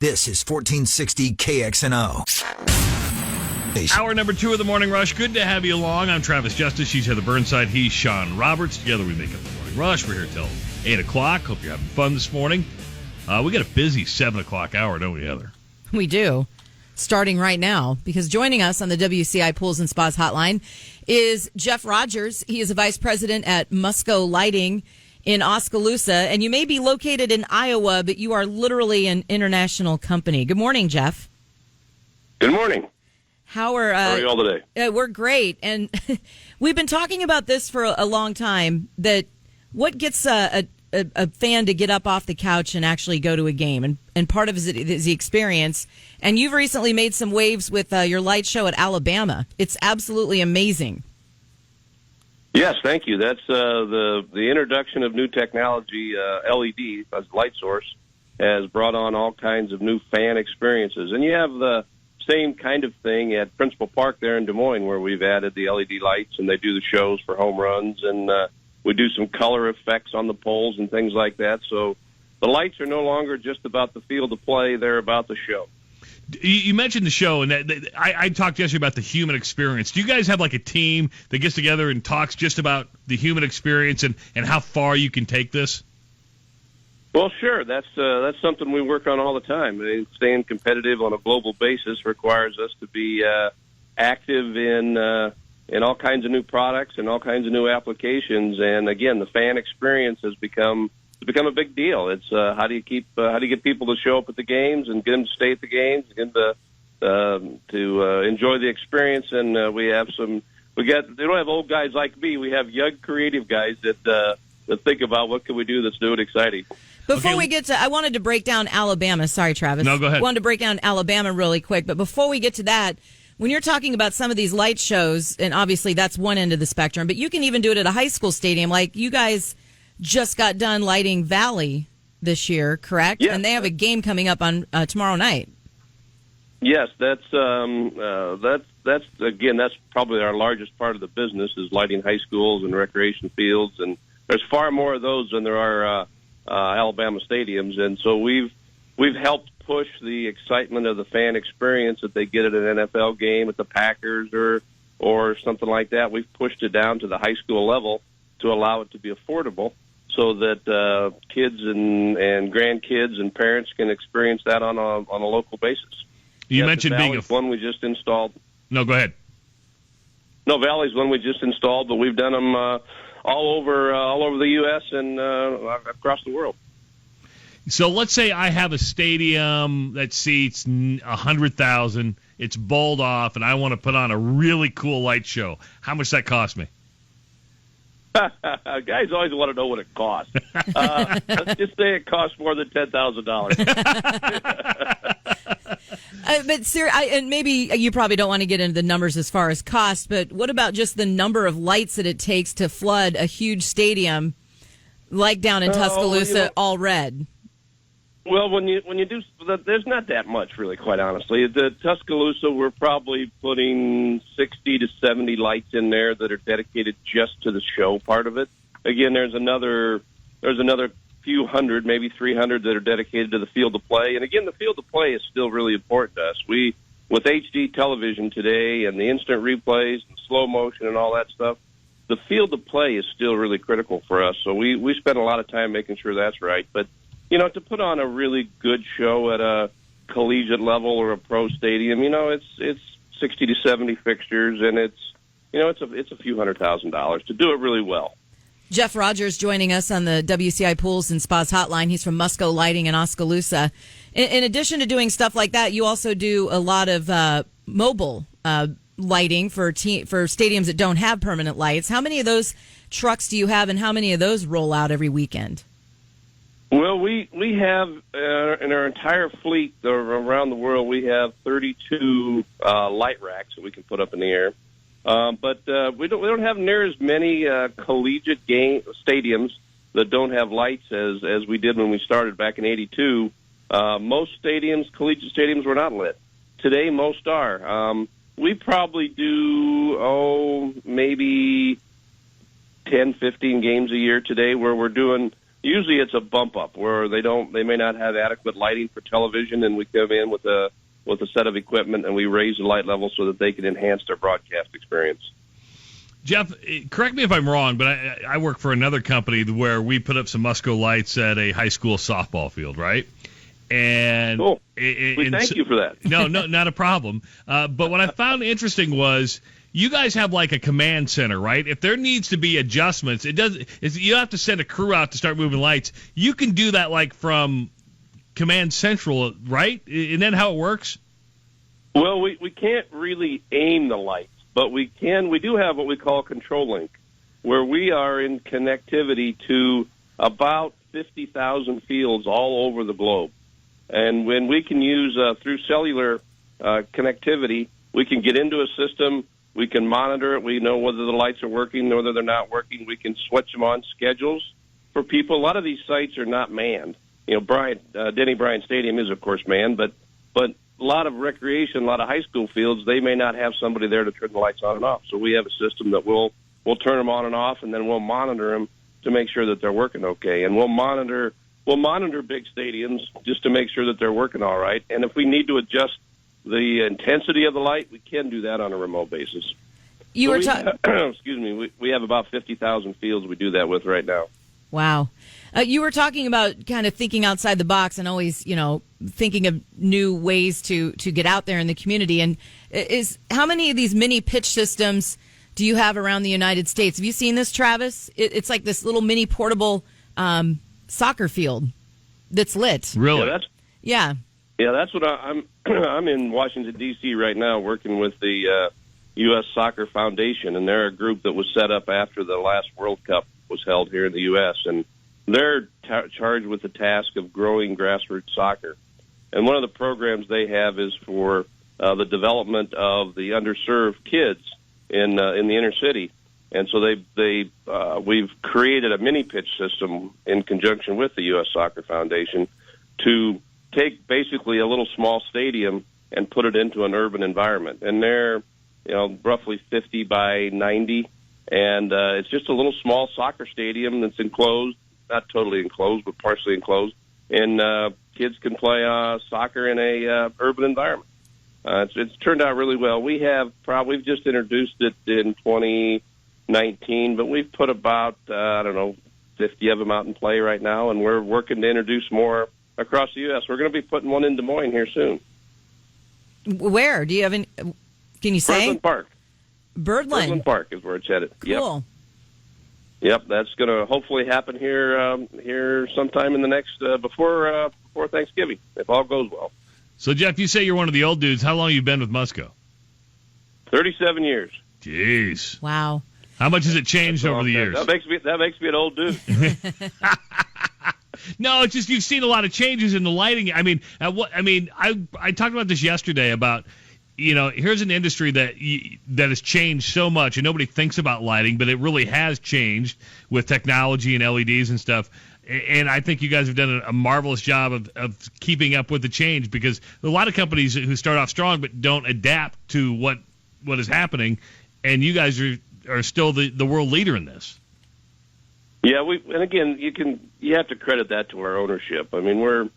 This is 1460 KXNO. Hour number 2 of the Morning Rush. Good to have you along. I'm Travis Justice. She's Heather Burnside. He's Sean Roberts. Together we make up the Morning Rush. We're here till 8 o'clock. Hope you're having fun this morning. We got a busy 7 o'clock hour, don't we, Heather? We do. Starting right now, because joining us on the WCI Pools and Spas hotline is Jeff Rogers. He is a vice president at Musco Lighting in Tuscaloosa, and you may be located in Iowa, but you are literally an international company. Good morning, Jeff. Good morning. How are you all today? We're great, and we've been talking about this for a long time, that what gets a fan to get up off the couch and actually go to a game, and part of it is the experience. And you've recently made some waves with your light show at Alabama. It's absolutely amazing. Yes, thank you. That's the introduction of new technology, LED as light source, has brought on all kinds of new fan experiences. And you have the same kind of thing at Principal Park there in Des Moines, where we've added the LED lights, and they do the shows for home runs, and we do some color effects on the poles and things like that. So the lights are no longer just about the field of play; they're about the show. You mentioned the show, and I talked yesterday about the human experience. Do you guys have like a team that gets together and talks just about the human experience and how far you can take this? Well, sure. That's something we work on all the time. I mean, staying competitive on a global basis requires us to be active in all kinds of new products and all kinds of new applications. And again, the fan experience has become a big deal. It's how do you get people to show up at the games and get them to stay at the games, get them to enjoy the experience. And we don't have old guys like me. We have young, creative guys that think about what can we do that's new and exciting. Before we get to, I wanted to break down Alabama. Sorry, Travis. No, go ahead. I wanted to break down Alabama really quick. But before we get to that, when you're talking about some of these light shows, and obviously that's one end of the spectrum, but you can even do it at a high school stadium. Like you guys just got done lighting Valley this year, correct? Yes. And they have a game coming up on tomorrow night. Yes, that's probably our largest part of the business is lighting high schools and recreation fields, and there's far more of those than there are Alabama stadiums, and so we've helped push the excitement of the fan experience that they get at an NFL game at the Packers or something like that. We've pushed it down to the high school level to allow it to be affordable, so that kids and grandkids and parents can experience that on a local basis. You mentioned being one we just installed. No, go ahead. No, Valley's one we just installed, but we've done them all over the U.S. and across the world. So let's say I have a stadium that seats 100,000. It's bowled off, and I want to put on a really cool light show. How much does that cost me? Guys always want to know what it costs. Let's just say it costs more than $10,000. But and maybe you probably don't want to get into the numbers as far as cost, but what about just the number of lights that it takes to flood a huge stadium like down in Tuscaloosa, all red? Well, when you do, there's not that much, really, quite honestly. The Tuscaloosa, we're probably putting 60 to 70 lights in there that are dedicated just to the show part of it. Again, there's another few hundred, maybe 300 that are dedicated to the field of play. And again, the field of play is still really important to us. With HD television today and the instant replays and slow motion and all that stuff, the field of play is still really critical for us. So we spend a lot of time making sure that's right. But to put on a really good show at a collegiate level or a pro stadium, it's 60 to 70 fixtures, and it's a few $100,000 to do it really well. Jeff Rogers joining us on the WCI Pools and Spas hotline. He's from Musco Lighting in Tuscaloosa. In addition to doing stuff like that, you also do a lot of mobile lighting for stadiums that don't have permanent lights. How many of those trucks do you have, and how many of those roll out every weekend? Well, we have in our entire fleet around the world, we have 32 light racks that we can put up in the air. But we don't have near as many collegiate stadiums that don't have lights as we did when we started back in '82. Most collegiate stadiums, were not lit. Today, most are. We probably do maybe 10, 15 games a year today where we're doing usually it's a bump up where they may not have adequate lighting for television, and we come in with a set of equipment and we raise the light level so that they can enhance their broadcast experience. Jeff, correct me if I'm wrong, but I work for another company where we put up some Musco lights at a high school softball field, right? And cool. We thank you for that. No, not a problem. But what I found interesting was you guys have like a command center, right? If there needs to be adjustments, you have to send a crew out to start moving lights. You can do that like from Command Central, right? Isn't that how it works? Well, we can't really aim the lights. But we do have what we call Control Link, where we are in connectivity to about 50,000 fields all over the globe. And when we can use, through cellular connectivity, we can get into a system, we can monitor it, we know whether the lights are working, whether they're not working, we can switch them on schedules for people. A lot of these sites are not manned. You know, Denny Bryan Stadium is, of course, manned, but a lot of recreation, a lot of high school fields, they may not have somebody there to turn the lights on and off. So we have a system that we'll turn them on and off, and then we'll monitor them to make sure that they're working okay. And we'll monitor big stadiums just to make sure that they're working all right. And if we need to adjust the intensity of the light, we can do that on a remote basis. Excuse me. We have about 50,000 fields we do that with right now. Wow. You were talking about kind of thinking outside the box and always, thinking of new ways to get out there in the community. And how many of these mini pitch systems do you have around the United States? Have you seen this, Travis? It's like this little mini portable soccer field that's lit. Really? Yeah, that's what I'm. I'm in Washington, D.C. right now working with the U.S. Soccer Foundation, and they're a group that was set up after the last World Cup was held here in the U.S., and they're charged with the task of growing grassroots soccer. And one of the programs they have is for the development of the underserved kids in the inner city. And so we've created a mini pitch system in conjunction with the U.S. Soccer Foundation to take basically a little small stadium and put it into an urban environment. And they're roughly 50 by 90, and it's just a little small soccer stadium that's enclosed. Not totally enclosed, but partially enclosed, and kids can play soccer in a urban environment. It's turned out really well. We've just introduced it in 2019, but we've put about 50 of them out in play right now, and we're working to introduce more across the U.S. We're going to be putting one in Des Moines here soon. Where do you have? Can you say? Birdland Park. Birdland Park is where it's headed. Cool. Yep, that's going to hopefully happen here sometime in the next before Thanksgiving, if all goes well. So, Jeff, you say you're one of the old dudes. How long have you been with Musco? 37 years. Jeez. Wow. How much has it changed over the years? That makes me an old dude. No, it's just you've seen a lot of changes in the lighting. I talked about this yesterday about. Here's an industry that has changed so much, and nobody thinks about lighting, but it really has changed with technology and LEDs and stuff. And I think you guys have done a marvelous job of keeping up with the change, because a lot of companies who start off strong but don't adapt to what is happening, and you guys are still the world leader in this. Yeah, and again, you have to credit that to our ownership. I mean, we're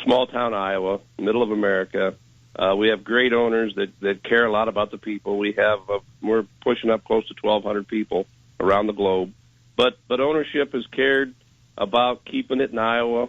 small town Iowa, middle of America. We have great owners that care a lot about the people. We're pushing up close to 1,200 people around the globe. But ownership has cared about keeping it in Iowa,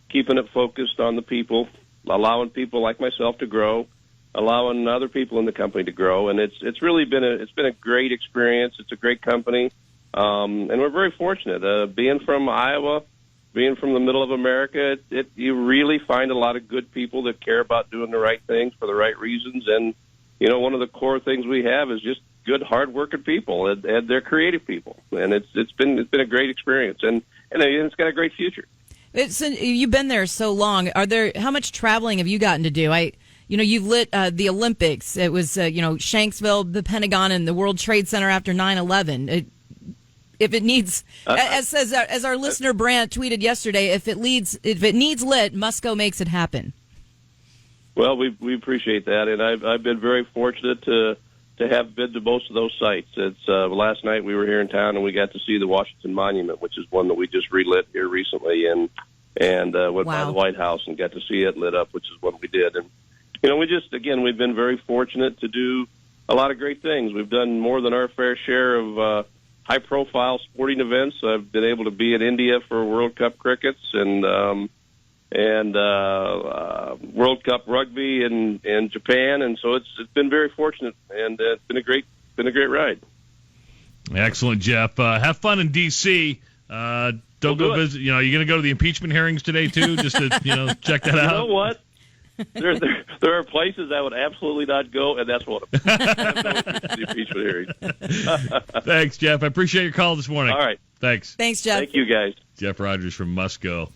keeping it focused on the people, allowing people like myself to grow, allowing other people in the company to grow. And it's really been a great experience. It's a great company, and we're very fortunate. Being from Iowa, being from the middle of America, you really find a lot of good people that care about doing the right things for the right reasons. And, one of the core things we have is just good, hard-working people, and they're creative people. And it's been a great experience, and it's got a great future. You've been there so long. How much traveling have you gotten to do? You've lit the Olympics. It was, Shanksville, the Pentagon, and the World Trade Center after 9/11. If it needs, as our listener Brant tweeted yesterday, if it needs lit, Musco makes it happen. Well, we appreciate that, and I've been very fortunate to have been to most of those sites. It's last night we were here in town and we got to see the Washington Monument, which is one that we just relit here recently, and went by the White House and got to see it lit up, which is what we did. And we've been very fortunate to do a lot of great things. We've done more than our fair share of high-profile sporting events. I've been able to be in India for World Cup crickets and World Cup rugby in Japan, and so it's been very fortunate, and it's been a great ride. Excellent, Jeff. Have fun in D.C. Don't go visit. You're going to go to the impeachment hearings today too, just to check that out. You know what? There are places I would absolutely not go, and that's one of them. The impeachment hearings. Thanks, Jeff. I appreciate your call this morning. All right. Thanks. Thanks, Jeff. Thank you, guys. Jeff Rogers from Musco.